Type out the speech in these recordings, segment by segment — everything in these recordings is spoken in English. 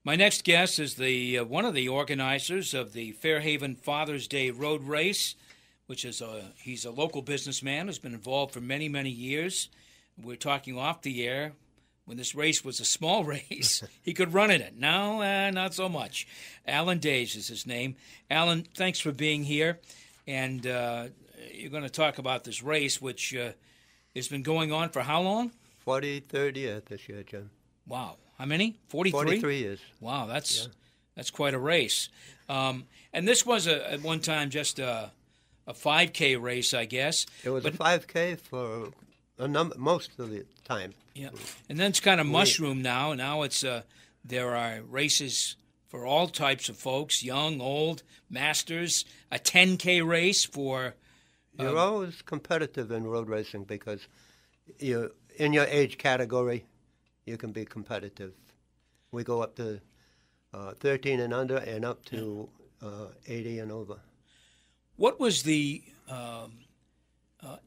My next guest is the one of the organizers of the Fairhaven Father's Day Road Race, which is he's a local businessman who's been involved for many, many years. We're talking off the air. When this race was a small race, he could run in it. Now, not so much. Alan Days is his name. Alan, thanks for being here. And you're going to talk about this race, which has been going on for how long? 43rd year this year, Jim. Wow. How many? 43? 43 years. Wow, that's quite a race. And this was at one time just a 5K race, I guess. It was a 5K for most of the time. Yeah, and then it's kind of mushroomed now. Now it's there are races for all types of folks, young, old, masters. A 10K race for. You're always competitive in road racing because you in your age category, you can be competitive. We go up to 13 and under, and up to 80 and over. What was the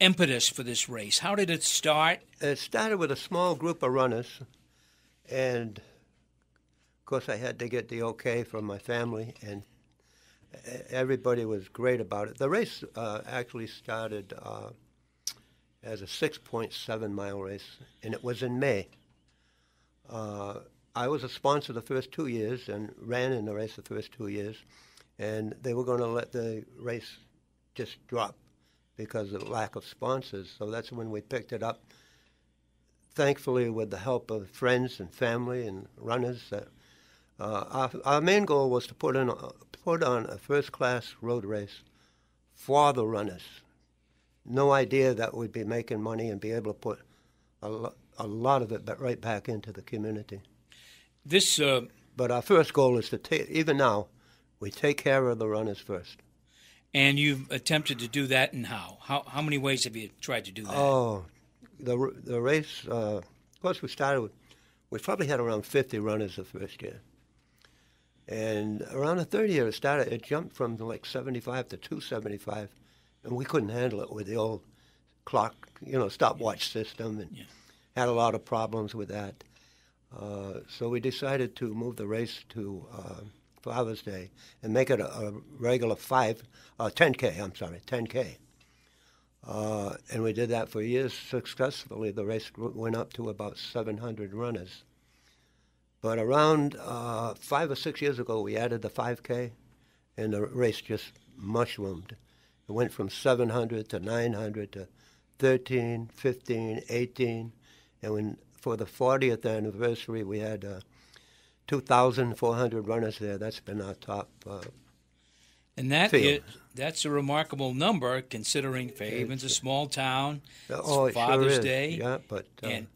impetus for this race? How did it start? It started with a small group of runners, and of course I had to get the okay from my family, and everybody was great about it. The race actually started as a 6.7-mile race, and it was in May. I was a sponsor the first 2 years and ran in the race the first 2 years, and they were going to let the race just drop because of lack of sponsors. So that's when we picked it up, thankfully with the help of friends and family and runners. Our main goal was to put on a first-class road race for the runners. No idea that we'd be making money and be able to put a lot of it right back into the community. But our first goal is to take, even now, we take care of the runners first. And you've attempted to do that, and how? How many ways have you tried to do that? Oh, the race, of course we probably had around 50 runners the first year. And around the third year it jumped from like 75 to 275, and we couldn't handle it with the old clock, stopwatch system, and had a lot of problems with that. So we decided to move the race to Father's Day and make it a regular 10K. And we did that for years successfully. The race went up to about 700 runners. But around 5 or 6 years ago, we added the 5K, and the race just mushroomed. It went from 700 to 900 to 13, 15, 18, and for the 40th anniversary, we had 2,400 runners there. That's been our top and that's a remarkable number, considering Fairhaven's a small town. It's Father's Day. Yeah, but and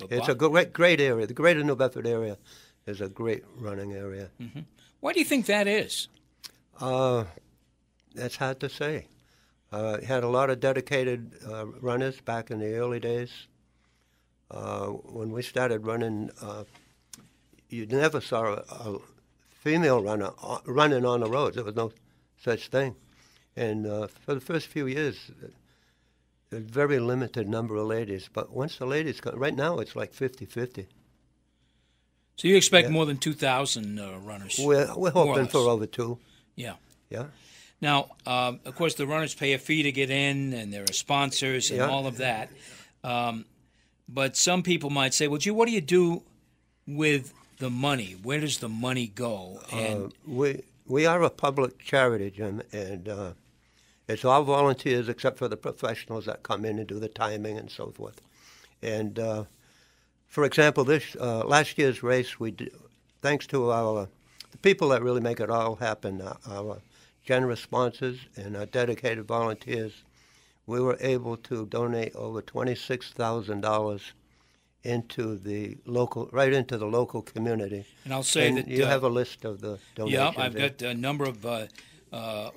it's a great area. The Greater New Bedford area is a great running area. Mm-hmm. Why do you think that is? That's hard to say. Had a lot of dedicated runners back in the early days. When we started running, you never saw a female runner running on the roads. There was no such thing. And for the first few years, there's a very limited number of ladies. But once the ladies come, right now it's like 50-50. So you expect more than 2,000 runners? We're hoping for over 2. Yeah. Yeah. Now, of course, the runners pay a fee to get in, and there are sponsors and all of that. But some people might say, well, gee, what do you do with the money? Where does the money go? And we are a public charity, Jim, and it's all volunteers except for the professionals that come in and do the timing and so forth. And for example, this last year's race, we did, thanks to the people that really make it all happen, our generous sponsors and our dedicated volunteers, we were able to donate over $26,000 into the local community. And I'll say that you have a list of the donations. Yeah, I've got a number of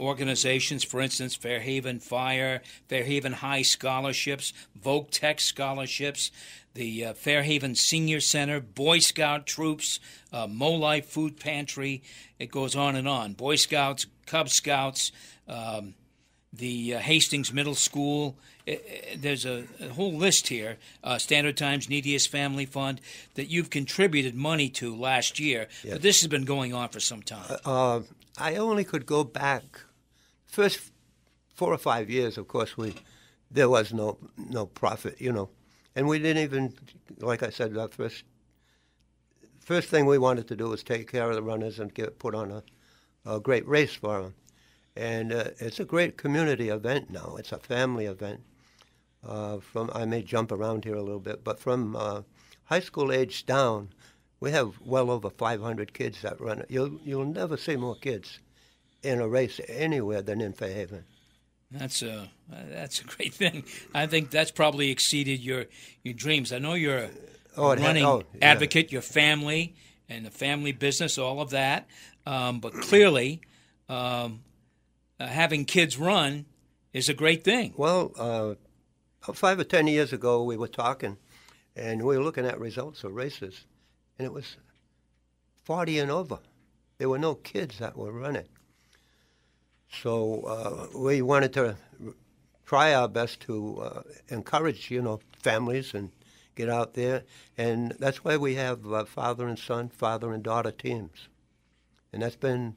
organizations, for instance, Fairhaven Fire, Fairhaven High Scholarships, Voc Tech Scholarships, the Fairhaven Senior Center, Boy Scout Troops, Mo-Life Food Pantry. It goes on and on. Boy Scouts, Cub Scouts, the Hastings Middle School. There's a whole list here. Standard Times Neediest Family Fund that you've contributed money to last year. Yes. But this has been going on for some time. I only could go back first 4 or 5 years. Of course, there was no profit, and we didn't even, like I said, our first thing we wanted to do was take care of the runners and put on a great race for them. And it's a great community event now. It's a family event. I may jump around here a little bit, but from high school age down, we have well over 500 kids that run it. You'll never see more kids in a race anywhere than in Fairhaven. That's a great thing. I think that's probably exceeded your dreams. I know you're a running advocate, your family and the family business, all of that. But clearly, having kids run is a great thing. Well, 5 or 10 years ago, we were talking, and we were looking at results of races, and it was 40 and over. There were no kids that were running. So we wanted to try our best to encourage, families and get out there. And that's why we have father and son, father and daughter teams. And that's been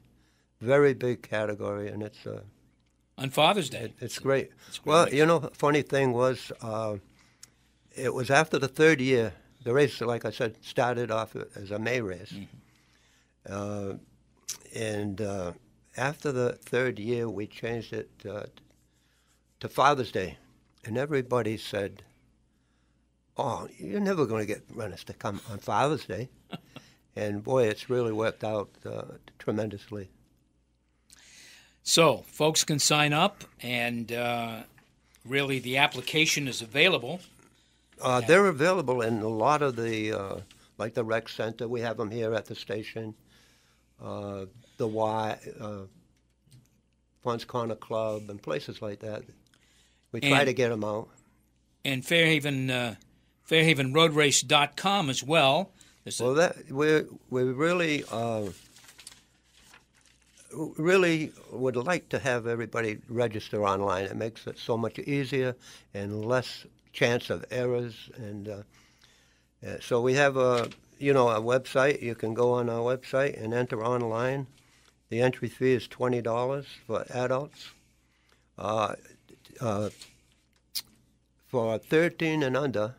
a very big category, and it's on Father's Day. It's great. Well, funny thing was, it was after the third year. The race, like I said, started off as a May race. Mm-hmm. And after the third year, we changed it to Father's Day. And everybody said, "Oh, you're never going to get runners to come on Father's Day." And, boy, it's really worked out tremendously. So, folks can sign up, and really the application is available. They're available in a lot of the, like the rec center. We have them here at the station. The Y, Fons Corner Club, and places like that. We try to get them out. And Fairhaven, FairhavenRoadRace.com as well. We really would like to have everybody register online. It makes it so much easier and less chance of errors. And so we have a website. You can go on our website and enter online. The entry fee is $20 for adults. For 13 and under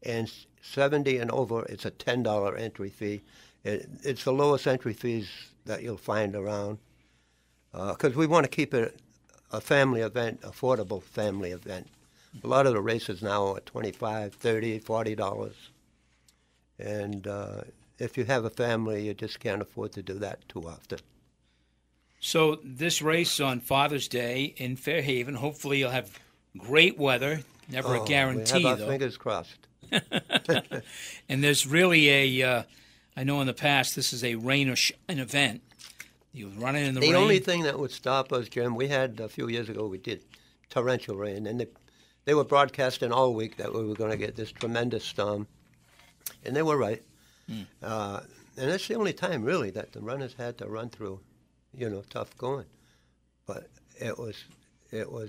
and 70 and over, it's a $10 entry fee. It's the lowest entry fees that you'll find around because we want to keep it a family event, affordable family event. A lot of the races now are $25, $30, $40. And if you have a family, you just can't afford to do that too often. So this race on Father's Day in Fairhaven, hopefully you'll have great weather. Never a guarantee, we have though. Our fingers crossed. And there's really I know in the past this is a rain or shine event. You run it in the rain. The only thing that would stop us, Jim, we had a few years ago, we did torrential rain, and they were broadcasting all week that we were going to get this tremendous storm, and they were right. And that's the only time, really, that the runners had to run through, tough going. But it was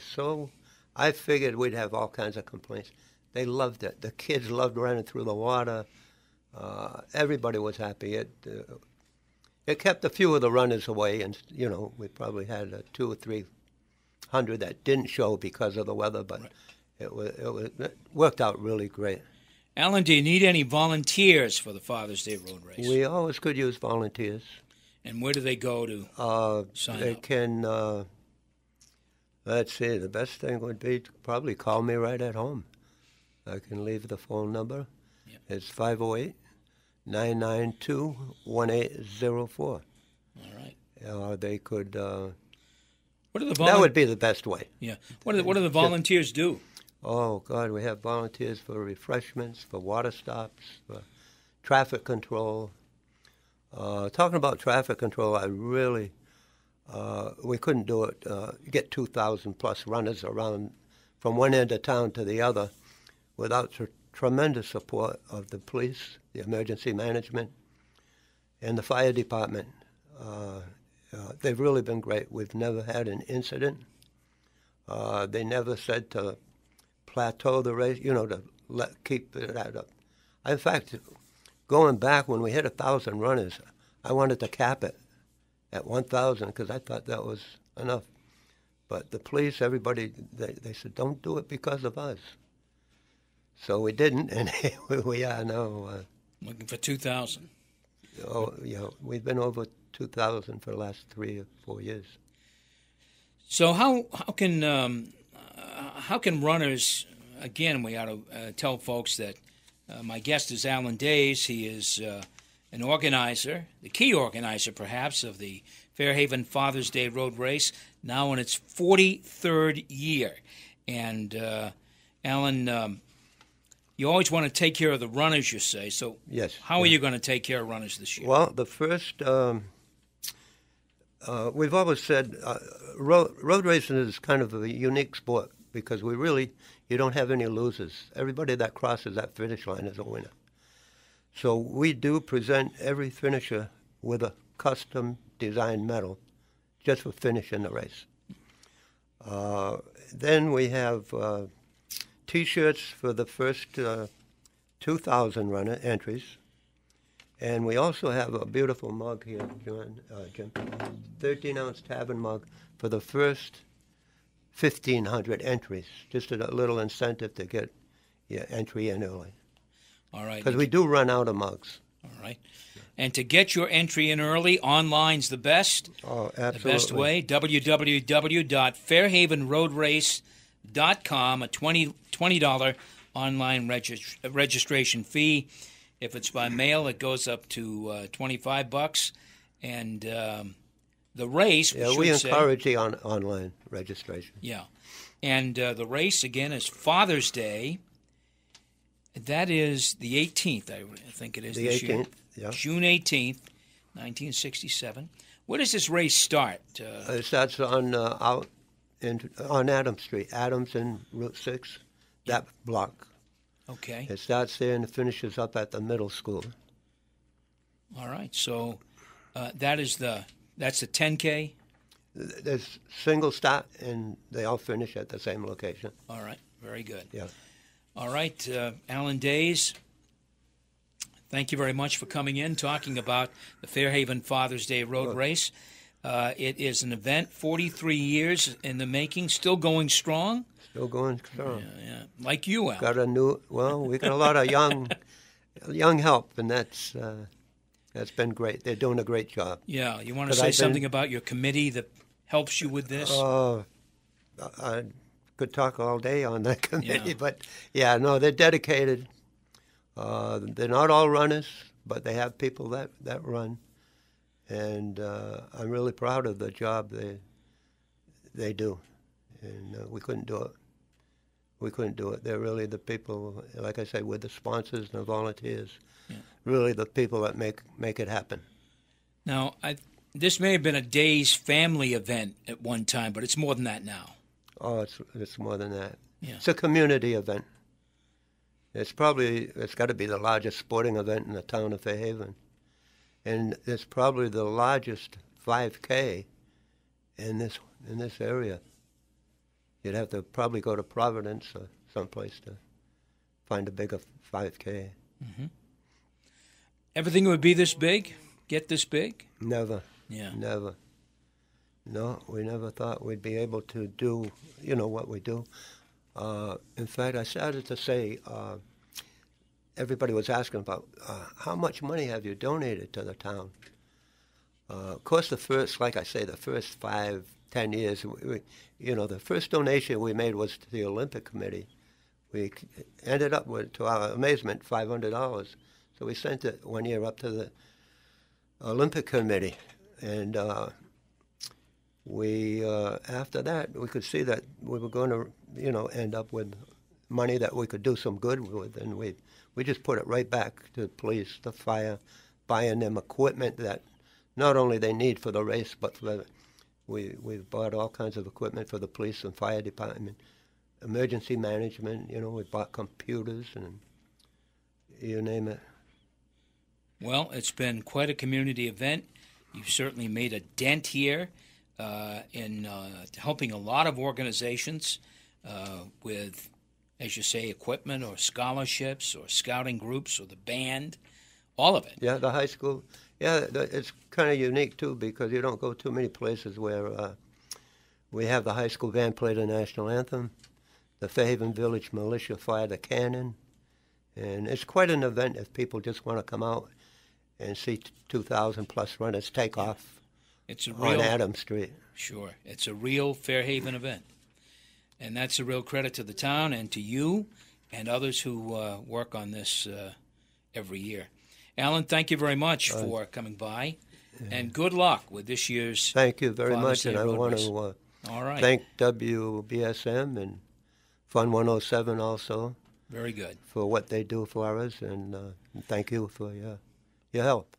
so. I figured we'd have all kinds of complaints. They loved it. The kids loved running through the water. Everybody was happy. It kept a few of the runners away, and we probably had 200 or 300 that didn't show because of the weather, but right. It worked out really great. Alan, do you need any volunteers for the Father's Day Road Race? We always could use volunteers. And where do they go to sign up? They can. Let's see, the best thing would be to probably call me right at home. I can leave the phone number. Yep. It's 508-992-1804. All right. They could... what are the that would be the best way. Yeah. What do the volunteers do? Oh, God, we have volunteers for refreshments, for water stops, for traffic control. Talking about traffic control, I really... we couldn't do it, get 2,000 plus runners around from one end of town to the other without tremendous support of the police, the emergency management, and the fire department. They've really been great. We've never had an incident. They never said to plateau the race, to keep it at up. In fact, going back when we hit 1,000 runners, I wanted to cap it at 1,000 because I thought that was enough. But the police, everybody, they said, don't do it because of us. So we didn't, and here we are now. Looking for 2,000. Oh, we've been over 2,000 for the last 3 or 4 years. So how can runners? Again, we ought to tell folks that my guest is Alan Days. He is an organizer, the key organizer perhaps of the Fairhaven Father's Day Road Race, now in its 43rd year. And Alan, you always want to take care of the runners, you say. So yes. How are you going to take care of runners this year? Well, the first, we've always said road racing is kind of a unique sport because you don't have any losers. Everybody that crosses that finish line is a winner. So we do present every finisher with a custom designed medal just for finishing the race. Then we have T-shirts for the first 2,000 runner entries. And we also have a beautiful mug here, Jim, 13-ounce tavern mug for the first 1,500 entries, just a little incentive to get your entry in early. All right. Because we do run out of mugs. All right. And to get your entry in early, online's the best. Oh, absolutely. The best way, www.fairhavenroadrace.com, a $20 online registration fee. If it's by mail, it goes up to $25. And the race, we encourage the online registration. Yeah. And the race, again, is Father's Day. That is the 18th, I think it is the this 18th, year. Yeah. June 18th, 1967. Where does this race start? It starts on Adams Street, Adams and Route 6, that block. Okay. It starts there and it finishes up at the middle school. All right. So that's the 10K? There's single start, and they all finish at the same location. All right. Very good. Yeah. All right. Alan Days, thank you very much for coming in, talking about the Fairhaven Father's Day Road Race. It is an event, 43 years in the making, still going strong. Still going strong. Yeah. Like you, Al. We got a lot of young help, and that's been great. They're doing a great job. Yeah, you want to say something about your committee that helps you with this? I could talk all day on that committee, but they're dedicated. They're not all runners, but they have people that run, and I'm really proud of the job they do, and we couldn't do it. We couldn't do it. They're really the people, like I say, with the sponsors and the volunteers, really the people that make it happen. Now, this may have been a Days family event at one time, but it's more than that now. Oh, it's more than that. Yeah. It's a community event. It's got to be the largest sporting event in the town of Fairhaven, and it's probably the largest 5K in this area. You'd have to probably go to Providence or someplace to find a bigger 5K. Mm-hmm. Everything would be this big? Get this big? Never. Yeah. Never. No, we never thought we'd be able to do, what we do. In fact, I started to say, everybody was asking about how much money have you donated to the town? Of course, the first 5-10 years, the first donation we made was to the Olympic Committee. We ended up with, to our amazement, $500. So we sent it one year up to the Olympic Committee, and after that we could see that we were going to end up with money that we could do some good with, and we just put it right back to the police, the fire, buying them equipment that not only they need for the race, but we've bought all kinds of equipment for the police and fire department, emergency management. We bought computers and you name it. Well, it's been quite a community event. You've certainly made a dent here. in helping a lot of organizations with, as you say, equipment or scholarships or scouting groups or the band, all of it. Yeah, the high school. Yeah, it's kind of unique, too, because you don't go too many places where we have the high school band play the national anthem. The Fairhaven Village Militia fire the cannon. And it's quite an event if people just want to come out and see 2,000-plus runners take off on Adams Street. Sure. It's a real Fairhaven event. And that's a real credit to the town and to you and others who work on this every year. Alan, thank you very much for coming by, and good luck with this year's Thank you very Father's much, Day and I road want race. to All right. thank WBSM and Fun 107 also Very good. for what they do for us, and thank you for your help.